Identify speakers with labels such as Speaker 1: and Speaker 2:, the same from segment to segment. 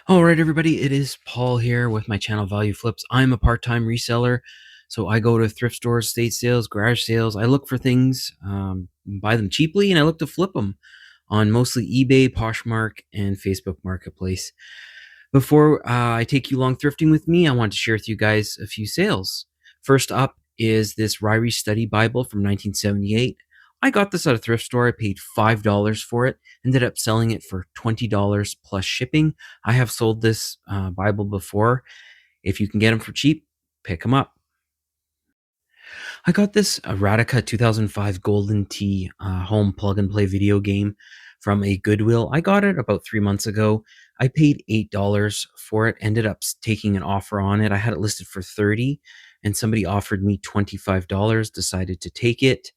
Speaker 1: All right, everybody, it is Paul here with my channel Value Flips. I'm a part-time reseller, so I go to thrift stores, estate sales, garage sales. I look for things, buy them cheaply, and I look to flip them on mostly eBay, Poshmark, and Facebook Marketplace. Before I take you along thrifting with me, I want to share with you guys a few sales. First up is this Ryrie Study Bible from 1978. I got this at a thrift store. I paid $5 for it, ended up selling it for $20 plus shipping. I have sold this Bible before. If you can get them for cheap, pick them up. I got this Radica 2005 Golden Tee home plug and play video game from a Goodwill. I got it about 3 months ago. I paid $8 for it, ended up taking an offer on it. I had it listed for $30 and somebody offered me $25, decided to take it.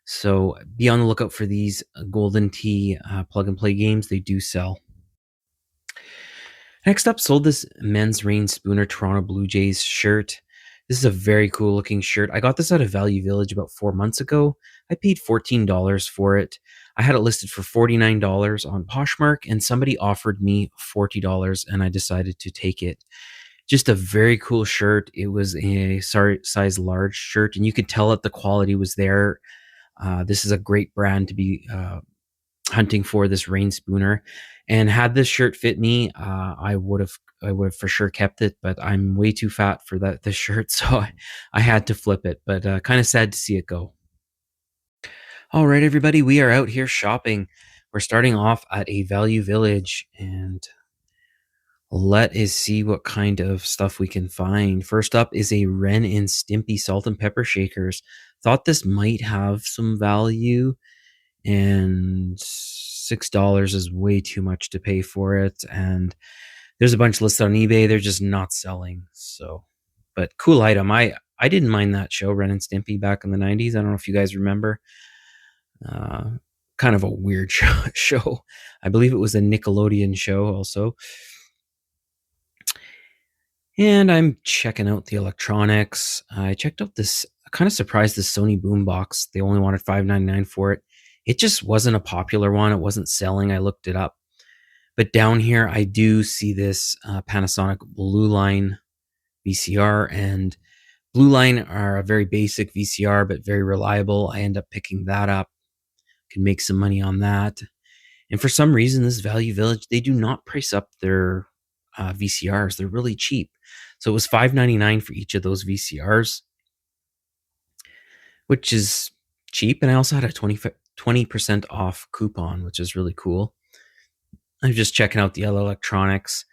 Speaker 1: So be on the lookout for these Golden Tee plug and play games. They do sell. Next up, sold this men's Rain Spooner Toronto Blue Jays shirt. This is a very cool looking shirt. I got this at a Value Village about 4 months ago. I paid $14 for it. I had it listed for $49 on Poshmark, and somebody offered me $40, and I decided to take it. Just a very cool shirt. It was a size large shirt, and you could tell that the quality was there. This is a great brand to be hunting for, this Rain Spooner. And had this shirt fit me, I would have for sure kept it, but I'm way too fat for this shirt, so I had to flip it. But kind of sad to see it go. All right, everybody, we are out here shopping. We're starting off at a Value Village, and let us see what kind of stuff we can find. First up is a Ren and Stimpy salt and pepper shakers. Thought this might have some value, and $6 is way too much to pay for it. And there's a bunch listed on eBay. They're just not selling. So, but cool item. I didn't mind that show, Ren and Stimpy, back in the 90s. I don't know if you guys remember. Kind of a weird show. I believe it was a Nickelodeon show also. And I'm checking out the electronics. I checked out this, kind of surprised, this Sony boombox. They only wanted $5.99 for it. It just wasn't a popular one. It wasn't selling. I looked it up. But down here, I do see this Panasonic Blue Line VCR. And Blue Line are a very basic VCR, but very reliable. I end up picking that up. Can make some money on that. And for some reason, this Value Village, they do not price up their VCRs. They're really cheap. So it was $5.99 for each of those VCRs, which is cheap. And I also had a 20% off coupon, which is really cool. I'm just checking out the electronics.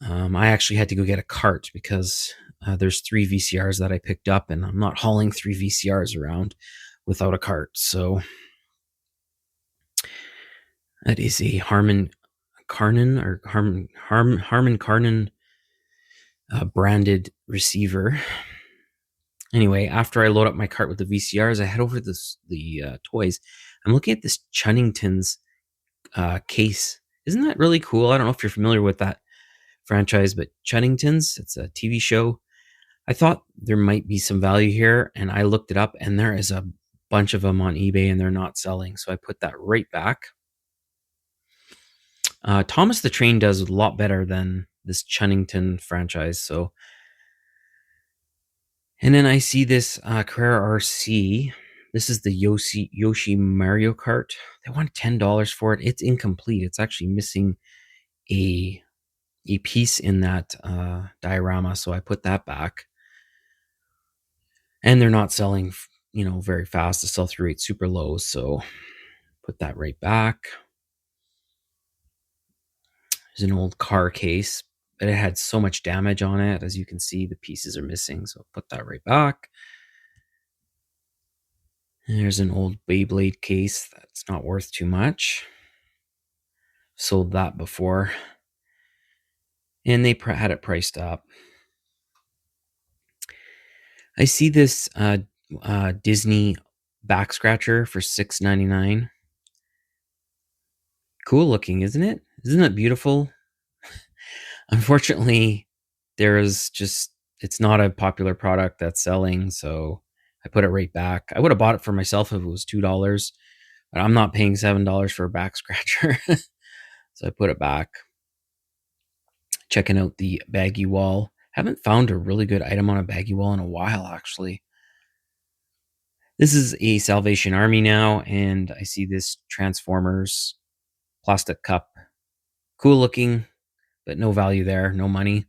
Speaker 1: I actually had to go get a cart because there's 3 VCRs that I picked up, and I'm not hauling 3 VCRs around without a cart. So that is a Harman Kardon branded receiver. Anyway, after I load up my cart with the VCRs, I head over to the toys. I'm looking at this Chunnington's case. Isn't that really cool? I don't know if you're familiar with that franchise, but Chunnington's, it's a TV show. I thought there might be some value here, and I looked it up, and there is a bunch of them on eBay, and they're not selling. So I put that right back. Thomas the Train does a lot better than this Chunnington franchise. So, and then I see this Carrera RC. This is the Yoshi Mario Kart. They want $10 for it. It's incomplete. It's actually missing a piece in that diorama, so I put that back. And they're not selling, very fast. The sell-through rate's super low, so put that right back. There's an old car case, but it had so much damage on it. As you can see, the pieces are missing, so put that right back. And there's an old Beyblade case that's not worth too much. Sold that before. And they had it priced up. I see this Disney back scratcher for $6.99. Cool looking, isn't it? Isn't it beautiful? Unfortunately, it's not a popular product that's selling, so I put it right back. I would have bought it for myself if it was $2, but I'm not paying $7 for a back scratcher. So I put it back. Checking out the baggy wall. Haven't found a really good item on a baggy wall in a while, actually. This is a Salvation Army now, and I see this Transformers plastic cup. Cool looking, but no value there, no money.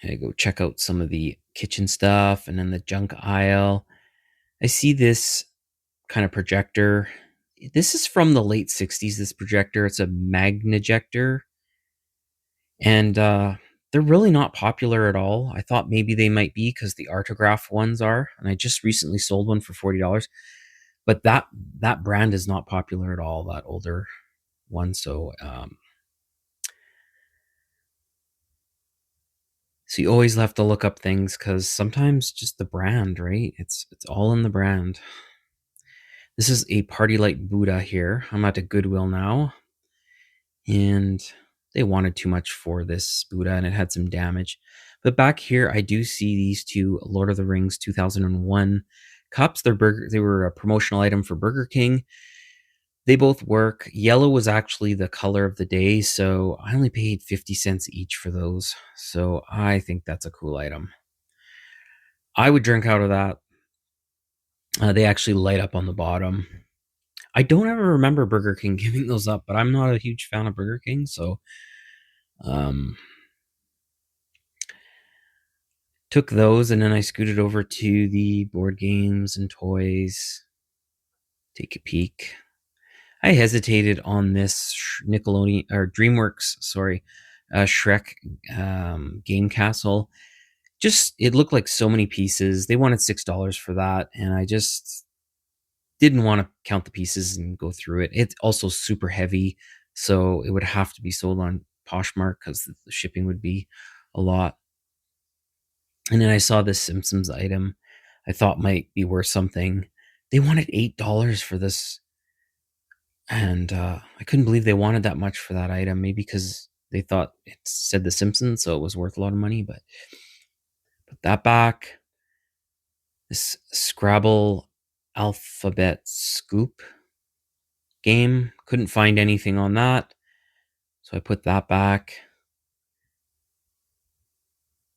Speaker 1: I go check out some of the kitchen stuff and then the junk aisle. I see this kind of projector. This is from the late 60s, this projector. It's a Magnajector. And they're really not popular at all. I thought maybe they might be because the Artograph ones are. And I just recently sold one for $40. But that brand is not popular at all, that older one. So you always have to look up things because sometimes just the brand, right? It's all in the brand. This is a Party Light Buddha here. I'm at a Goodwill now, and they wanted too much for this Buddha, and it had some damage. But back here, I do see these two Lord of the Rings 2001 cups. They were a promotional item for Burger King. They both work. Yellow was actually the color of the day, so I only paid 50 cents each for those. So I think that's a cool item. I would drink out of that. They actually light up on the bottom. I don't ever remember Burger King giving those up, but I'm not a huge fan of Burger King, so took those, and then I scooted over to the board games and toys. Take a peek. I hesitated on this Nickelodeon or DreamWorks, Shrek game castle. Just it looked like so many pieces. They wanted $6 for that, and I just didn't want to count the pieces and go through it. It's also super heavy, so it would have to be sold on Poshmark because the shipping would be a lot. And then I saw this Simpsons item I thought might be worth something. They wanted $8 for this, and I couldn't believe they wanted that much for that item. Maybe because they thought it said The Simpsons, so it was worth a lot of money. But put that back. This Scrabble alphabet scoop game, couldn't find anything on that, so I put that back.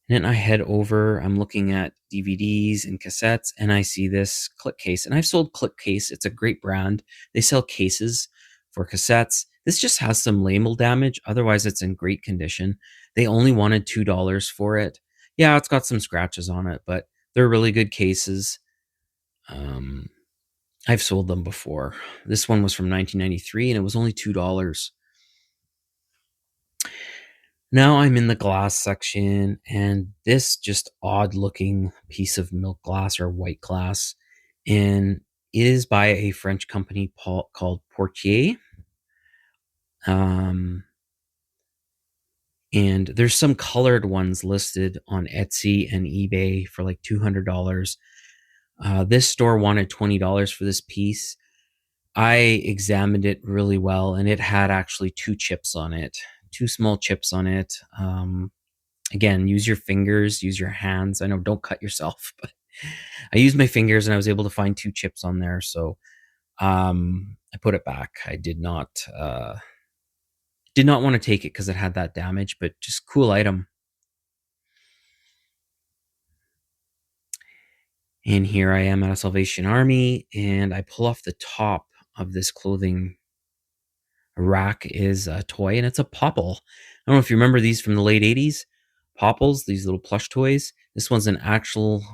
Speaker 1: And then I head over, I'm looking at DVDs and cassettes, and I see this Click Case. And I've sold Click Case. It's a great brand. They sell cases for cassettes. This just has some label damage. Otherwise, it's in great condition. They only wanted $2 for it. Yeah, it's got some scratches on it, but they're really good cases. I've sold them before. This one was from 1993, and it was only $2. Now I'm in the glass section, and this just odd looking piece of milk glass or white glass, and it is by a French company called Portier. And there's some colored ones listed on Etsy and eBay for like $200. This store wanted $20 for this piece. I examined it really well, and it had actually two chips on it, two small chips on it. Again, use your fingers, use your hands. I know, don't cut yourself, but I used my fingers and I was able to find two chips on there. So I put it back. I did not want to take it because it had that damage, but just cool item. And here I am at a Salvation Army, and I pull off the top of this clothing rack is a toy, and it's a Popple. I don't know if you remember these from the late 80s. Popples, these little plush toys. This one's an actual,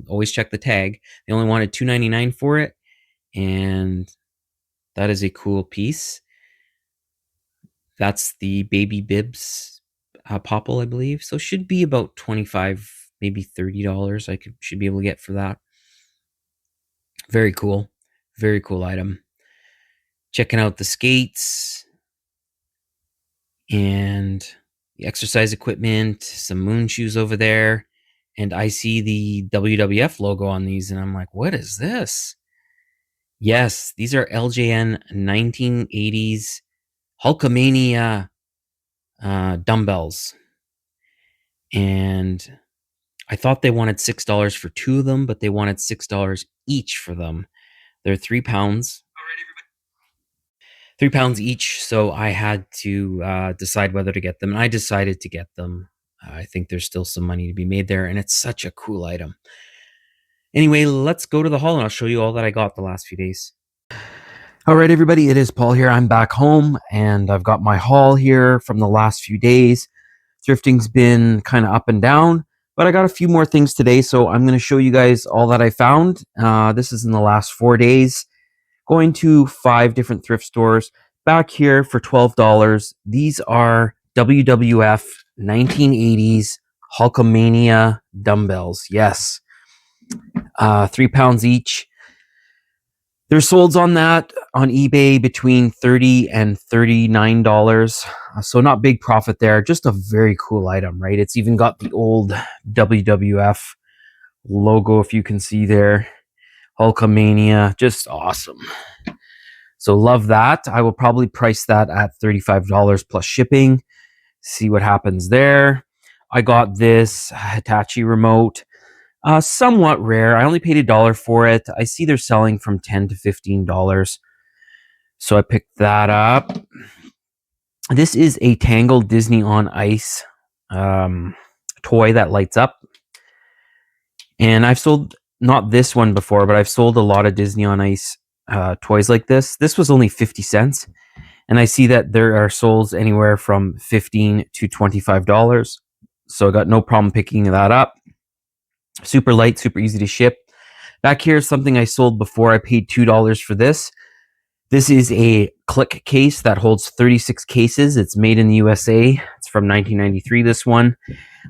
Speaker 1: always check the tag. They only wanted $2.99 for it, and that is a cool piece. That's the Baby Bibs Popple, I believe. So should be about $25, maybe $30 should be able to get for that. Very cool. Very cool item. Checking out the skates and the exercise equipment, some moon shoes over there. And I see the WWF logo on these, and I'm like, what is this? Yes, these are LJN 1980s Hulkamania dumbbells. And I thought they wanted $6 for two of them, but they wanted $6 each for them. They're 3 pounds. £3 each. So I had to decide whether to get them, and I decided to get them. I think there's still some money to be made there, and it's such a cool item. Anyway, let's go to the haul, and I'll show you all that I got the last few days. All right, everybody, it is Paul here. I'm back home, and I've got my haul here from the last few days. Thrifting's been kind of up and down, but I got a few more things today, so I'm going to show you guys all that I found. This is in the last 4 days. Going to 5 different thrift stores. Back here for $12. These are WWF 1980s Hulkamania dumbbells. Yes. £3 each. There's solds on that on eBay between $30 and $39. So not big profit there. Just a very cool item, right? It's even got the old WWF logo, if you can see there. Hulkamania, just awesome. So love that. I will probably price that at $35 plus shipping. See what happens there. I got this Hitachi remote. Somewhat rare. I only paid $1 for it. I see they're selling from $10 to $15. So I picked that up. This is a Tangle Disney on Ice toy that lights up. And I've sold, not this one before, but I've sold a lot of Disney on Ice toys like this. This was only 50 cents. And I see that there are solds anywhere from $15 to $25. So I got no problem picking that up. Super light, super easy to ship. Back here is something I sold before. I paid $2 for this. This is a click case that holds 36 cases. It's made in the USA. It's from 1993, this one.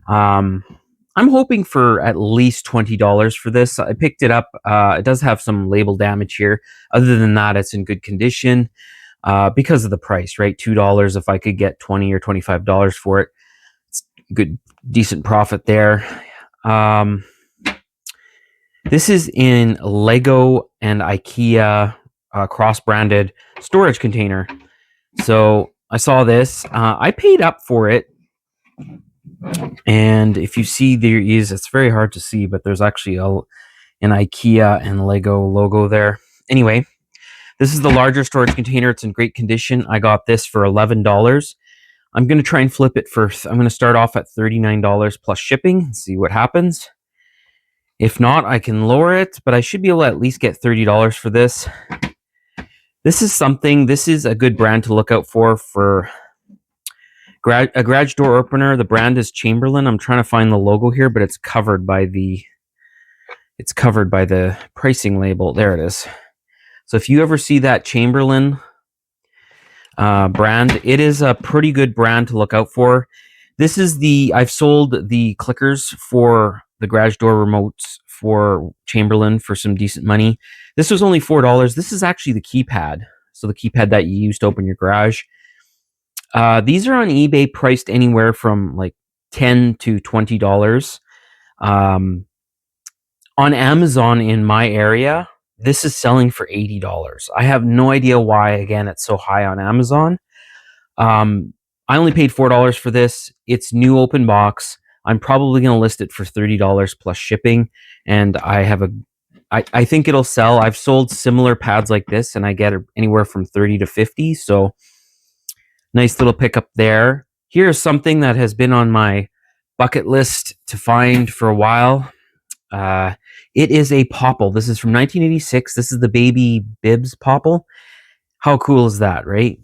Speaker 1: I'm hoping for at least $20 for this. I picked it up. It does have some label damage here. Other than that, it's in good condition because of the price, right? $2 if I could get $20 or $25 for it. It's good, decent profit there. This is in Lego and IKEA cross-branded storage container. So I saw this. I paid up for it. And if you see, there is, it's very hard to see, but there's actually an IKEA and Lego logo there. Anyway, this is the larger storage container. It's in great condition. I got this for $11. I'm going to try and flip it first. I'm going to start off at $39 plus shipping and see what happens. If not, I can lower it, but I should be able to at least get $30 for this. This is a good brand to look out for a garage door opener. The brand is Chamberlain. I'm trying to find the logo here, but it's covered by the pricing label. There it is. So if you ever see that Chamberlain brand, it is a pretty good brand to look out for. I've sold the clickers for the garage door remotes for Chamberlain for some decent money. This was only $4. This is actually the keypad. So the keypad that you use to open your garage. These are on eBay priced anywhere from like $10 to $20. On Amazon in my area, this is selling for $80. I have no idea why, again, it's so high on Amazon. I only paid $4 for this. It's new open box. I'm probably going to list it for $30 plus shipping. And I think it'll sell. I've sold similar pads like this, and I get anywhere from 30 to 50. So nice little pickup there. Here's something that has been on my bucket list to find for a while. It is a popple. This is from 1986. This is the Baby Bibs popple. How cool is that, right?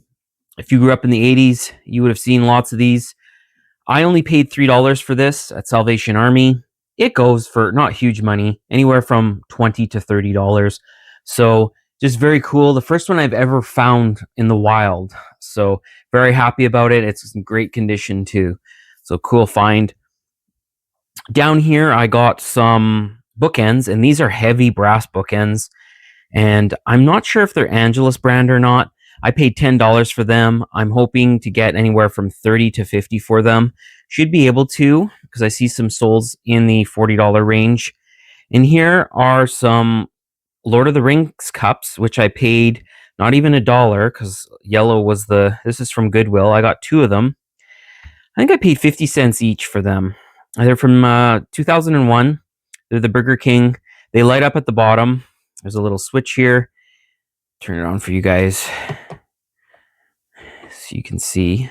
Speaker 1: If you grew up in the 80s, you would have seen lots of these. I only paid $3 for this at Salvation Army. It goes for not huge money, anywhere from $20 to $30. So just very cool. The first one I've ever found in the wild. So very happy about it. It's in great condition too. So cool find. Down here, I got some bookends, and these are heavy brass bookends. And I'm not sure if they're Angelus brand or not. I paid $10 for them. I'm hoping to get anywhere from 30 to 50 for them. Should be able to, because I see some souls in the $40 range. And here are some Lord of the Rings cups, which I paid not even $1, because yellow was this is from Goodwill. I got 2 of them. I think I paid 50 cents each for them. They're from 2001. They're the Burger King. They light up at the bottom. There's a little switch here. Turn it on for you guys. so you can see.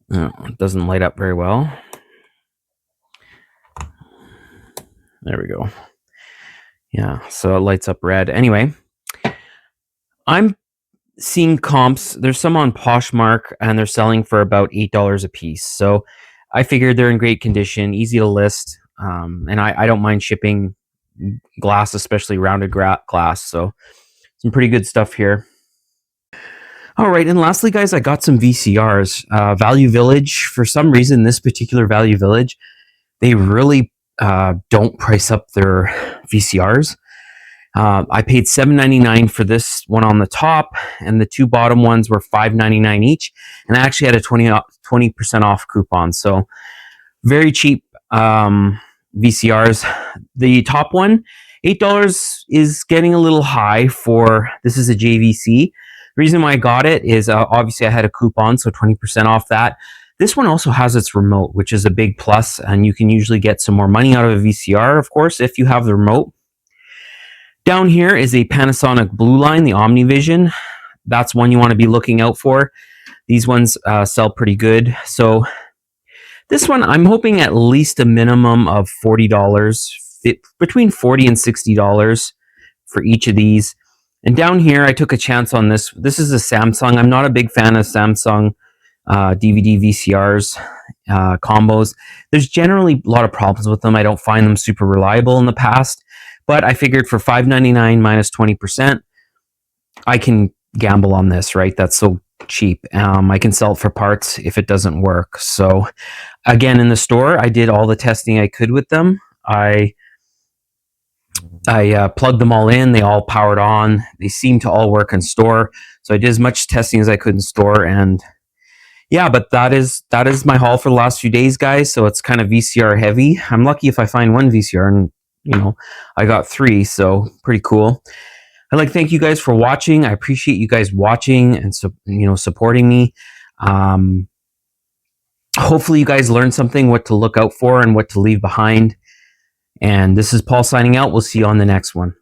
Speaker 1: It doesn't light up very well. There we go. Yeah, so it lights up red. Anyway, I'm seeing comps. There's some on Poshmark, and they're selling for about $8 a piece. So I figured they're in great condition, easy to list, and I don't mind shipping glass, especially rounded glass. So some pretty good stuff here. All right, and lastly, guys, I got some VCRs. Value Village. For some reason, this particular Value Village, they really don't price up their VCRs. I paid $7.99 for this one on the top, and the two bottom ones were $5.99 each. And I actually had a 20% off coupon, so very cheap VCRs. The top one, $8, is getting a little high for this. Is a JVC. The reason why I got it is obviously I had a coupon, so 20% off that. This one also has its remote, which is a big plus, and you can usually get some more money out of a VCR, of course, if you have the remote. Down here is a Panasonic Blue Line, the OmniVision. That's one you want to be looking out for. These ones sell pretty good. So this one, I'm hoping at least a minimum of $40, between $40 and $60 for each of these. And down here, I took a chance on this. This is a Samsung. I'm not a big fan of Samsung DVD VCRs combos. There's generally a lot of problems with them. I don't find them super reliable in the past. But I figured for $5.99 minus 20%, I can gamble on this, right? That's so cheap. I can sell it for parts if it doesn't work. So again, in the store, I did all the testing I could with them. I plugged them all in. They all powered on. They seem to all work in store. So I did as much testing as I could in store. And yeah, but that is my haul for the last few days, guys. So it's kind of VCR heavy. I'm lucky if I find one VCR, and I got 3, so pretty cool. I'd like to thank you guys for watching. I appreciate you guys watching and supporting me. Hopefully you guys learned something, what to look out for and what to leave behind. And this is Paul signing out. We'll see you on the next one.